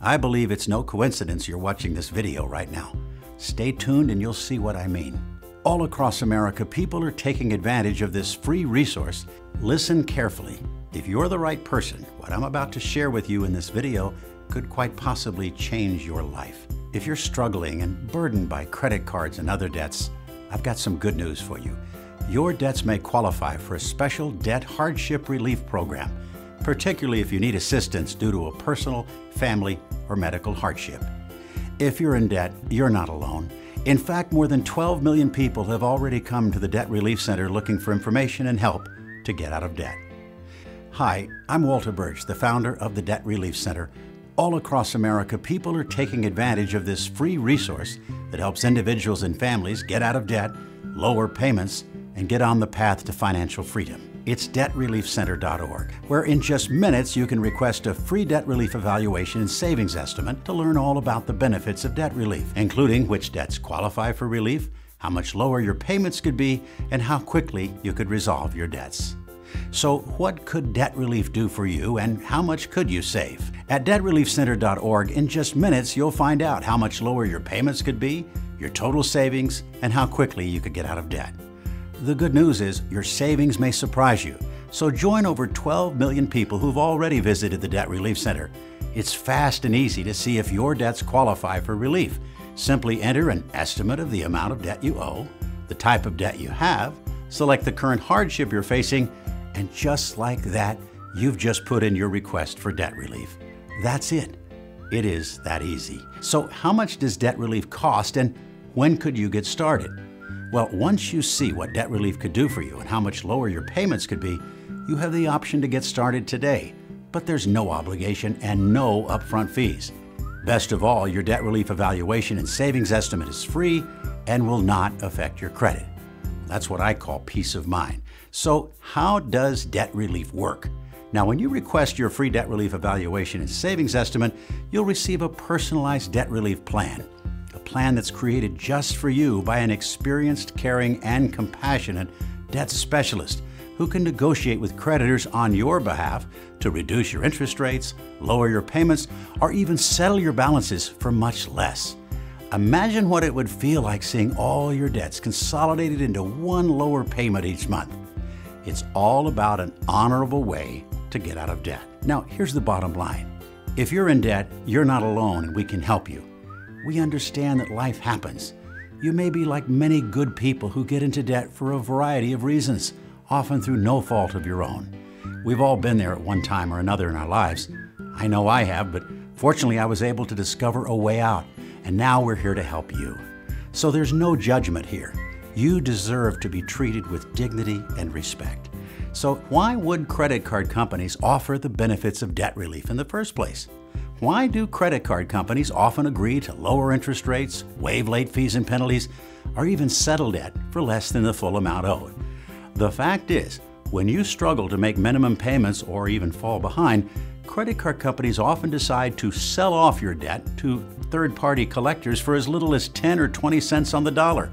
I believe it's no coincidence you're watching this video right now. Stay tuned and you'll see what I mean. All across America, people are taking advantage of this free resource. Listen carefully. If you're the right person, what I'm about to share with you in this video could quite possibly change your life. If you're struggling and burdened by credit cards and other debts, I've got some good news for you. Your debts may qualify for a special debt hardship relief program, particularly if you need assistance due to a personal, family, or medical hardship. If you're in debt, you're not alone. In fact, more than 12 million people have already come to the Debt Relief Center looking for information and help to get out of debt. Hi, I'm Walter Birch, the founder of the Debt Relief Center. All across America, people are taking advantage of this free resource that helps individuals and families get out of debt, lower payments, and get on the path to financial freedom. It's DebtReliefCenter.org, where in just minutes you can request a free debt relief evaluation and savings estimate to learn all about the benefits of debt relief, including which debts qualify for relief, how much lower your payments could be, and how quickly you could resolve your debts. So what could debt relief do for you and how much could you save? At DebtReliefCenter.org, in just minutes you'll find out how much lower your payments could be, your total savings, and how quickly you could get out of debt. The good news is your savings may surprise you. So join over 12 million people who've already visited the Debt Relief Center. It's fast and easy to see if your debts qualify for relief. Simply enter an estimate of the amount of debt you owe, the type of debt you have, select the current hardship you're facing, and just like that, you've just put in your request for debt relief. That's it. It is that easy. So how much does debt relief cost and when could you get started? Well, once you see what debt relief could do for you and how much lower your payments could be, you have the option to get started today. But there's no obligation and no upfront fees. Best of all, your debt relief evaluation and savings estimate is free and will not affect your credit. That's what I call peace of mind. So how does debt relief work? Now, when you request your free debt relief evaluation and savings estimate, you'll receive a personalized debt relief plan. A plan that's created just for you by an experienced, caring, and compassionate debt specialist who can negotiate with creditors on your behalf to reduce your interest rates, lower your payments, or even settle your balances for much less. Imagine what it would feel like seeing all your debts consolidated into one lower payment each month. It's all about an honorable way to get out of debt. Now, here's the bottom line. If you're in debt, you're not alone and we can help you. We understand that life happens. You may be like many good people who get into debt for a variety of reasons, often through no fault of your own. We've all been there at one time or another in our lives. I know I have, but fortunately I was able to discover a way out, and now we're here to help you. So there's no judgment here. You deserve to be treated with dignity and respect. So why would credit card companies offer the benefits of debt relief in the first place? Why do credit card companies often agree to lower interest rates, waive late fees and penalties, or even settle debt for less than the full amount owed? The fact is, when you struggle to make minimum payments or even fall behind, credit card companies often decide to sell off your debt to third-party collectors for as little as 10 or 20 cents on the dollar,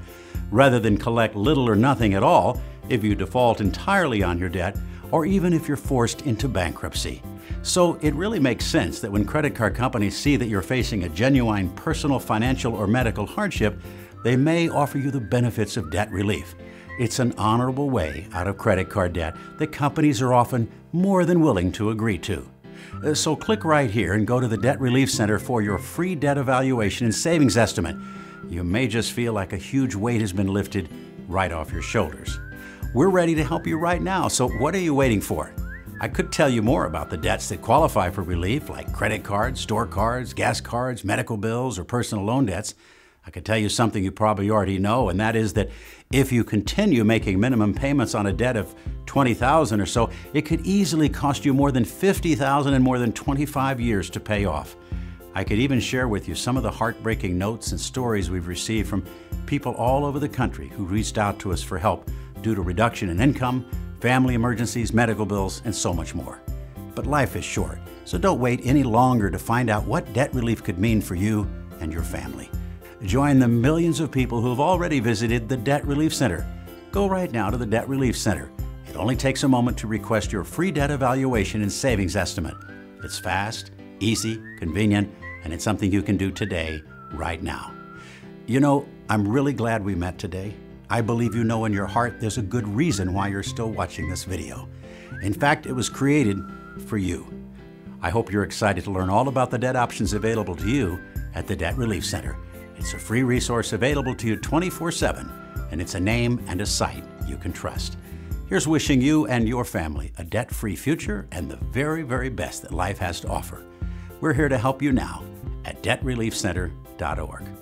rather than collect little or nothing at all if you default entirely on your debt or even if you're forced into bankruptcy. So it really makes sense that when credit card companies see that you're facing a genuine personal, financial, or medical hardship, they may offer you the benefits of debt relief. It's an honorable way out of credit card debt that companies are often more than willing to agree to. So click right here and go to the Debt Relief Center for your free debt evaluation and savings estimate. You may just feel like a huge weight has been lifted right off your shoulders. We're ready to help you right now, so what are you waiting for? I could tell you more about the debts that qualify for relief, like credit cards, store cards, gas cards, medical bills, or personal loan debts. I could tell you something you probably already know, and that is that if you continue making minimum payments on a debt of $20,000 or so, it could easily cost you more than $50,000 in more than 25 years to pay off. I could even share with you some of the heartbreaking notes and stories we've received from people all over the country who reached out to us for help due to reduction in income, family emergencies, medical bills, and so much more. But life is short, so don't wait any longer to find out what debt relief could mean for you and your family. Join the millions of people who have already visited the Debt Relief Center. Go right now to the Debt Relief Center. It only takes a moment to request your free debt evaluation and savings estimate. It's fast, easy, convenient, and it's something you can do today, right now. You know, I'm really glad we met today. I believe you know in your heart there's a good reason why you're still watching this video. In fact, it was created for you. I hope you're excited to learn all about the debt options available to you at the Debt Relief Center. It's a free resource available to you 24/7, and it's a name and a site you can trust. Here's wishing you and your family a debt-free future and the very, very best that life has to offer. We're here to help you now at DebtReliefCenter.org.